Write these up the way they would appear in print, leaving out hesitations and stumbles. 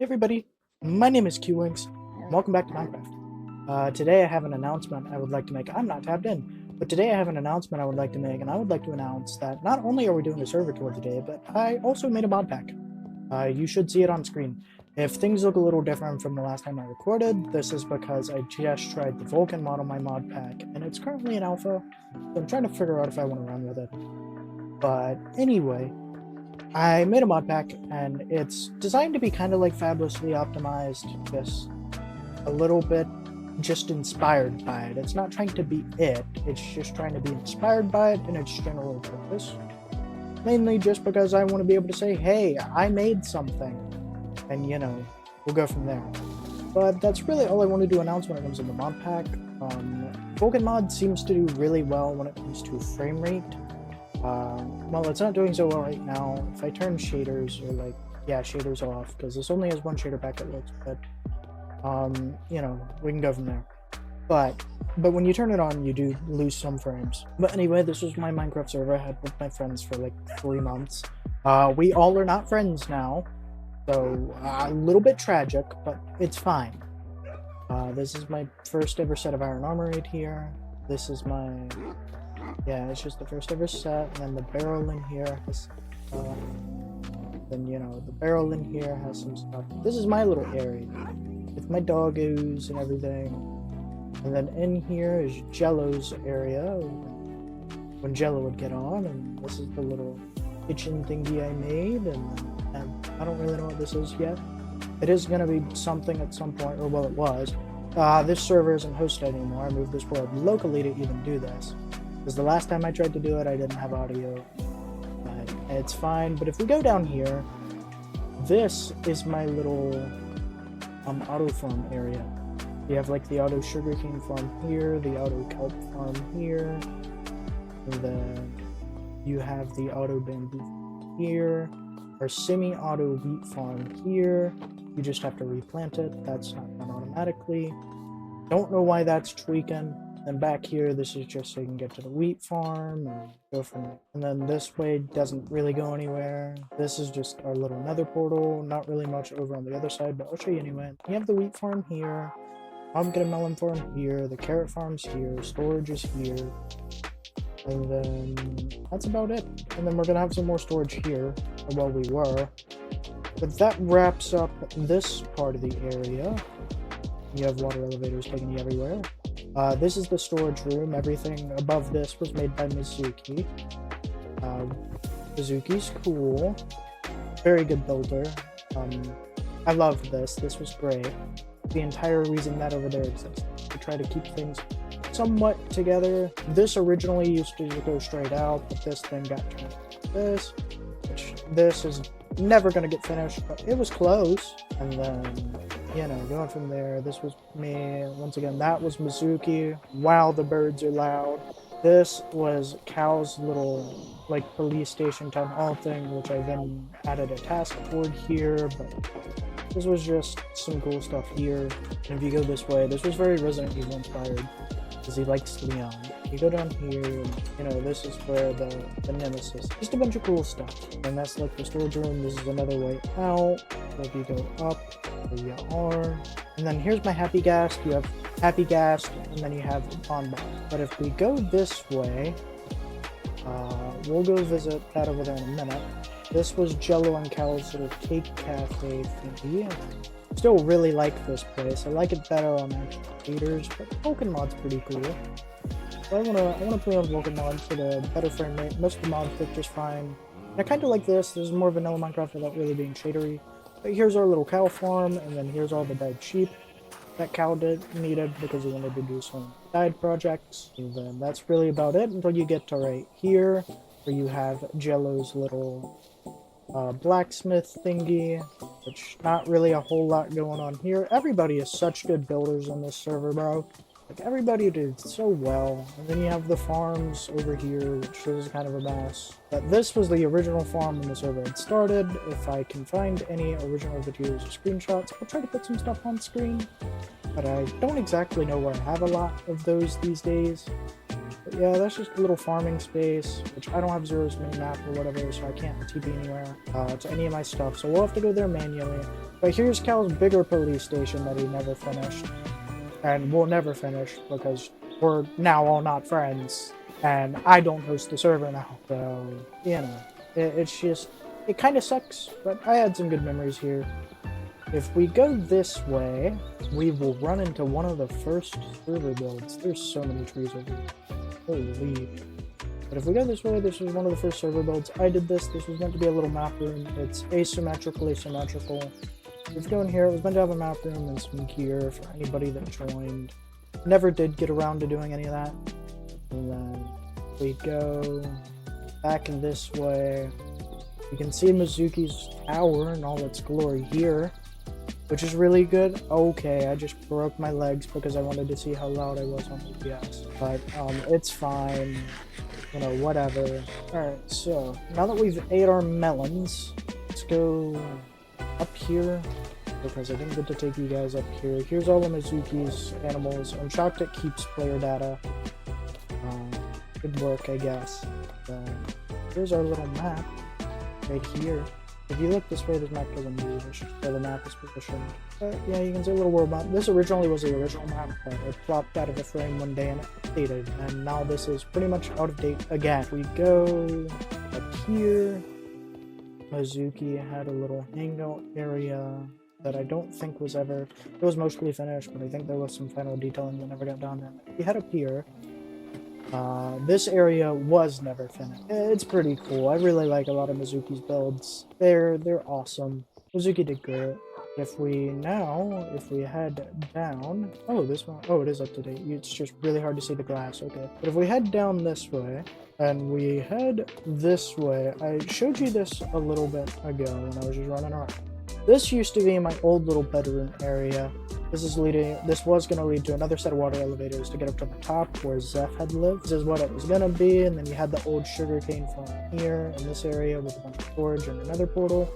Everybody, my name is Qwnks, and welcome back to Minecraft. Today I have an announcement I would like to make. I'm not tapped in, but today I have an announcement I would like to make, and I would like to announce that not only are we doing a server tour today, but I also made a mod pack. You should see it on screen. If things look a little different from the last time I recorded, this is because I just tried the Vulcan mod on my mod pack, and it's currently in alpha, so I'm trying to figure out if I want to run with it. But anyway, I made a mod pack, and it's designed to be kind of like fabulously optimized, just a little bit just inspired by it. It's not trying to be it, it's just trying to be inspired by it in its general purpose. Mainly just because I want to be able to say, hey, I made something, and we'll go from there. But that's really all I want to do announce when it comes to the mod pack. Vulcan mod seems to do really well when it comes to frame rate. Well, it's not doing so well right now. If I turn shaders, or shaders off, because this only has one shader pack that looks good. We can go from there. But when you turn it on, you do lose some frames. But anyway, this was my Minecraft server I had with my friends for like 3 months. We all are not friends now, so a little bit tragic, but it's fine. This is my first ever set of iron armor right here. This is my... yeah, it's just the first ever set, and then the barrel in here has, the barrel in here has some stuff. This is my little area, with my doggos and everything. And then in here is Jello's area, when Jello would get on, and this is the little kitchen thingy I made, and I don't really know what this is yet. It is going to be something at some point, or well, it was. This server isn't hosted anymore. I moved this world locally to even do this. Because the last time I tried to do it, I didn't have audio. But it's fine. But if we go down here, this is my little auto farm area. You have like the auto sugarcane farm here, the auto kelp farm here, and then you have the auto bamboo here, our semi-auto wheat farm here. You just have to replant it. That's not done automatically. Don't know why that's tweaking. And back here, this is just so you can get to the wheat farm and go from there. And then this way doesn't really go anywhere. This is just our little nether portal. Not really much over on the other side, but I'll show you anyway. You have the wheat farm here, pumpkin and melon farm here, the carrot farm's here, storage is here. And then that's about it. And then we're gonna have some more storage here, or well, we were. But that wraps up this part of the area. You have water elevators taking you everywhere. This is the storage room. Everything above this was made by Mizuki. Mizuki's cool. Very good builder. I loved this. This was great. The entire reason that over there exists. To try to keep things somewhat together. This originally used to go straight out, but this thing got turned into this. Which this is never going to get finished, but it was close. And then... going from there, this was me. Once again, that was Mizuki. Wow, the birds are loud. This was Cal's little, police station town hall thing, which I then added a task board here, but this was just some cool stuff here. And if you go this way, this was very Resident Evil inspired, because he likes Leon. You go down here, and, this is where the Nemesis. Just a bunch of cool stuff. And that's like the storage room. This is another way out. So if you go up, there you are. And then here's my Happy Ghast. You have Happy Ghast, and then you have Pond Box. But if we go this way, we'll go visit that over there in a minute. This was Jello and Cal's little cake cafe thingy. Still really like this place. I like it better on actual computers, but Vulcan mod's pretty cool. So I wanna play on Vulcan mod for the better frame rate. Most of the mods fit just fine. And I kinda like this. This is more vanilla Minecraft without really being shadery. But here's our little cow farm, and then here's all the died sheep that Cal needed because he wanted to do some died projects. And then that's really about it until you get to right here, where you have Jello's little blacksmith thingy, which not really a whole lot going on here. Everybody is such good builders on this server, bro. Everybody did so well. And then you have the farms over here, which is kind of a mess. But this was the original farm when the server had started. If I can find any original videos or screenshots, I'll try to put some stuff on screen. But I don't exactly know where I have a lot of those these days. But yeah, that's just a little farming space, which I don't have Zero's mini-map or whatever, so I can't TP anywhere to any of my stuff, so we'll have to go there manually. But here's Cal's bigger police station that he never finished, and will never finish, because we're now all not friends, and I don't host the server now, so, you know, it's just, it kind of sucks, but I had some good memories here. If we go this way, we will run into one of the first server builds. There's so many trees over here. Holy. But if we go this way, this was one of the first server builds. I did this. This was meant to be a little map room. It's asymmetrical. If you go in here, it was meant to have a map room and some gear for anybody that joined. Never did get around to doing any of that. And then we go back in this way. You can see Mizuki's tower in all its glory here, which is really good. Okay, I just broke my legs because I wanted to see how loud I was on OBS. But it's fine. You know, whatever. Alright, so now that we've ate our melons, let's go up here, because I didn't get to take you guys up here. Here's all of Mizuki's animals. I'm shocked it keeps player data. Good work, I guess. Here's our little map right here. If you look this way, this map doesn't move. It's just where the map is positioned. But yeah, you can see a little world map. This originally was the original map, but it flopped out of the frame one day and it updated. And now this is pretty much out of date again. We go up here. Mizuki had a little hangout area that I don't think was ever... It was mostly finished, but I think there was some final detailing that never got done. And we head up here. This area was never finished. It's pretty cool. I really like a lot of Mizuki's builds. They're awesome. Mizuki did great. If we head down... Oh, this one... Oh, it is up to date. It's just really hard to see the glass. Okay. But if we head down this way, and we head this way... I showed you this a little bit ago when I was just running around. This used to be my old little bedroom area. This was going to lead to another set of water elevators to get up to the top where Zeph had lived. This is what it was going to be, and then you had the old sugarcane farm here in this area with a bunch of storage and another portal.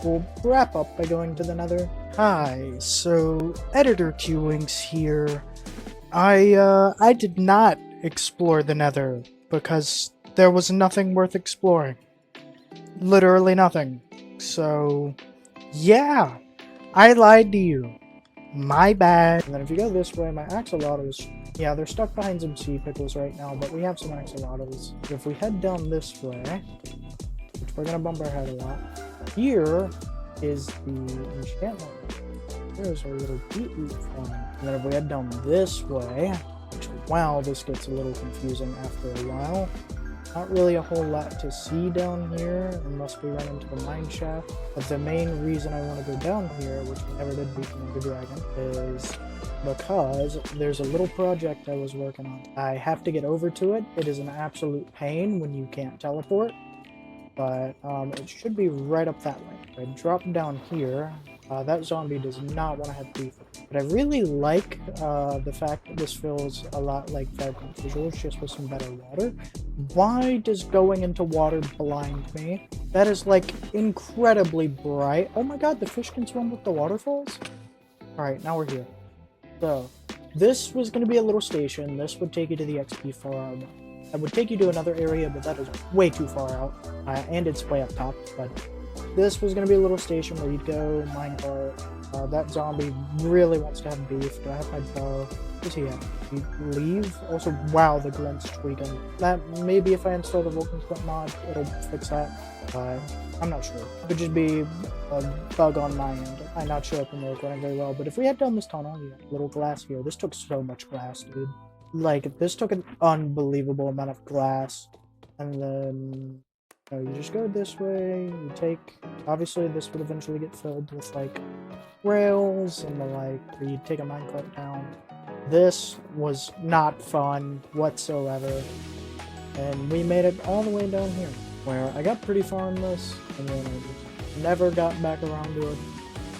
We'll wrap up by going to the nether. Hi, so editor Qwnks here. I did not explore the nether because there was nothing worth exploring. Literally nothing. So, yeah, I lied to you. My bad. And then if you go this way, my axolotls, yeah, they're stuck behind some sea pickles right now, but we have some axolotls. If we head down this way, which we're gonna bump our head a lot, here is the enchantment. There's our little beetroot farm. And then if we head down this way, which, wow, this gets a little confusing after a while. Not really a whole lot to see down here unless we run into the mine shaft. But the main reason I want to go down here, which we never did beat the dragon, is because there's a little project I was working on. I have to get over to it. It is an absolute pain when you can't teleport. But it should be right up that way. I drop down here. That zombie does not want to have beef. But I really like the fact that this feels a lot like Vibrant Visuals, just with some better water. Why does going into water blind me? That is like incredibly bright. Oh my god, the fish can swim with the waterfalls? Alright, now we're here. So, this was going to be a little station. This would take you to the XP farm. That would take you to another area, but that is way too far out. And it's way up top, but this was going to be a little station where you'd go, minecart. That zombie really wants to have beef. Do I have my bow? What's he at? You leave? Also, wow, the glint's tweaking. That, maybe if I install the Vulcan Squint mod, it'll fix that. But I'm not sure. It could just be a bug on my end. I'm not sure if I'm recording very well, but if we head down this tunnel, you got a little glass here. This took so much glass, dude. Like, this took an unbelievable amount of glass. And then you just go this way, you take, obviously this would eventually get filled with like rails and the like, where you take a minecart down. This was not fun whatsoever. And we made it all the way down here, where I got pretty far in this, and then I just never got back around to it.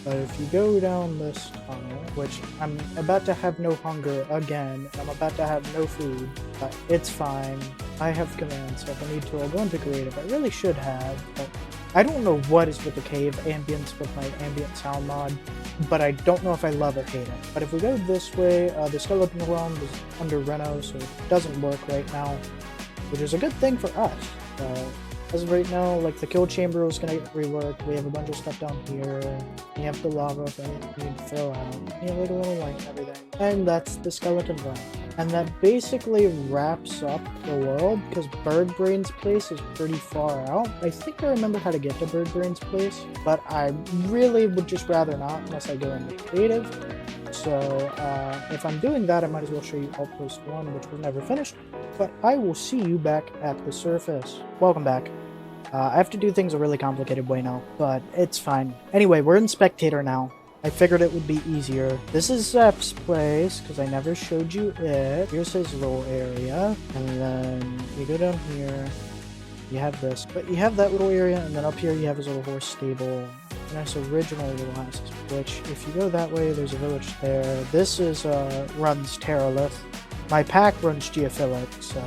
But if you go down this tunnel, which I'm about to have no hunger again, and I'm about to have no food, but it's fine. I have commands, so if I need to, I'll go into creative. I really should have, but I don't know what is with the cave ambience with my ambient sound mod, but I don't know if I love or hate it. But if we go this way, the skeleton realm is under reno, so it doesn't work right now, which is a good thing for us. As of right now, like the kill chamber is gonna get reworked. We have a bunch of stuff down here. We have the lava thing we need to throw out. We have like a little light and everything. And that's the skeleton realm. And that basically wraps up the world because Bird Brain's place is pretty far out. I think I remember how to get to Bird Brain's place, but I really would just rather not unless I go into creative. So if I'm doing that, I might as well show you Outpost 1, which was never finished. But I will see you back at the surface. Welcome back. I have to do things a really complicated way now, but it's fine. Anyway, we're in Spectator now. I figured it would be easier. This is Zeph's place, because I never showed you it. Here's his little area, and then you go down here, you have this. But you have that little area, and then up here you have his little horse stable. Nice original little houses, which if you go that way, there's a village there. This is, runs Terralith. My pack runs Geophilic, so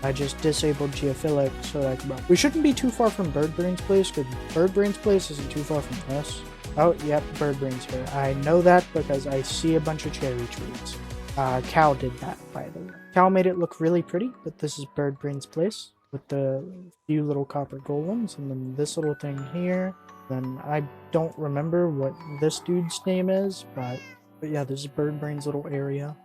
I just disabled Geophilic so that I can run. We shouldn't be too far from Bird Brain's place, because Bird Brain's place isn't too far from this. Oh, yep, Bird Brain's here. I know that because I see a bunch of cherry trees. Cal did that, by the way. Cal made it look really pretty, but this is Bird Brain's place with the few little copper golems, and then this little thing here. Then I don't remember what this dude's name is, but yeah, this is Bird Brain's little area.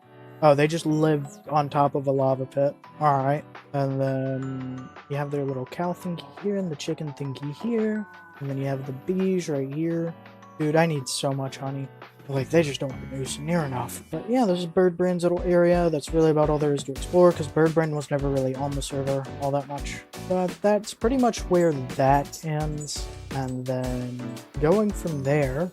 Oh, they just live on top of a lava pit. Alright. And then you have their little cow thingy here and the chicken thingy here. And then you have the bees right here. Dude, I need so much honey. Like, they just don't produce near enough. But yeah, this is Bird Brain's little area. That's really about all there is to explore, because Bird Brain was never really on the server all that much. But that's pretty much where that ends. And then going from there,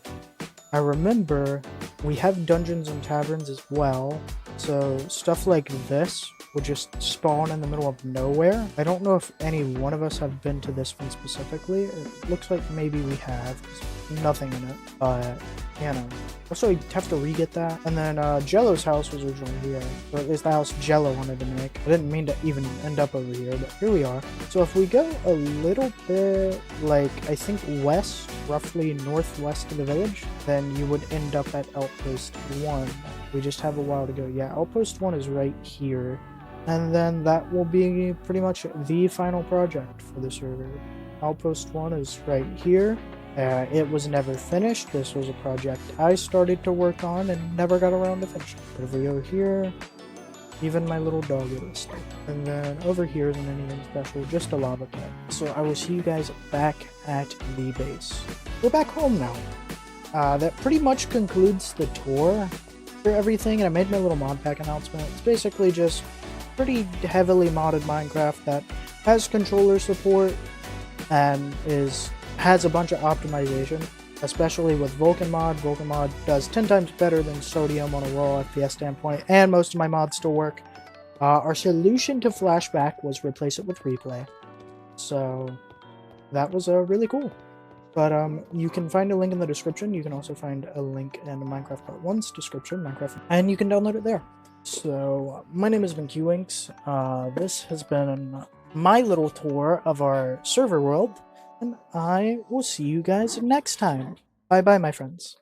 I remember we have dungeons and taverns as well. So stuff like this would just spawn in the middle of nowhere. I don't know if any one of us have been to this one specifically. It looks like maybe we have. There's nothing in it, but you know. Also, you have to re-get that. And then Jello's house was originally here, or at least the house Jello wanted to make. I didn't mean to even end up over here, but here we are. So if we go a little bit, like, I think west, roughly northwest of the village, then you would end up at Outpost 1. We just have a while to go. Yeah, Outpost 1 is right here. And then that will be pretty much the final project for the server. Outpost 1 is right here. It was never finished. This was a project I started to work on and never got around to finishing. But if we go here, even my little dog is still. And then over here isn't anything special, just a lava pit. So I will see you guys back at the base. We're back home now. That pretty much concludes the tour for everything, and I made my little Modpack announcement. It's basically just pretty heavily modded Minecraft that has controller support and has a bunch of optimization, especially with Vulkan mod. Vulkan mod does 10 times better than Sodium on a raw FPS standpoint, and most of my mods still work. Our solution to Flashback was replace it with Replay, so that was really cool. But you can find a link in the description. You can also find a link in Minecraft Part 1's description, and you can download it there. So my name has been Qwnks. This has been my little tour of our server world, and I will see you guys next time. Bye bye, my friends.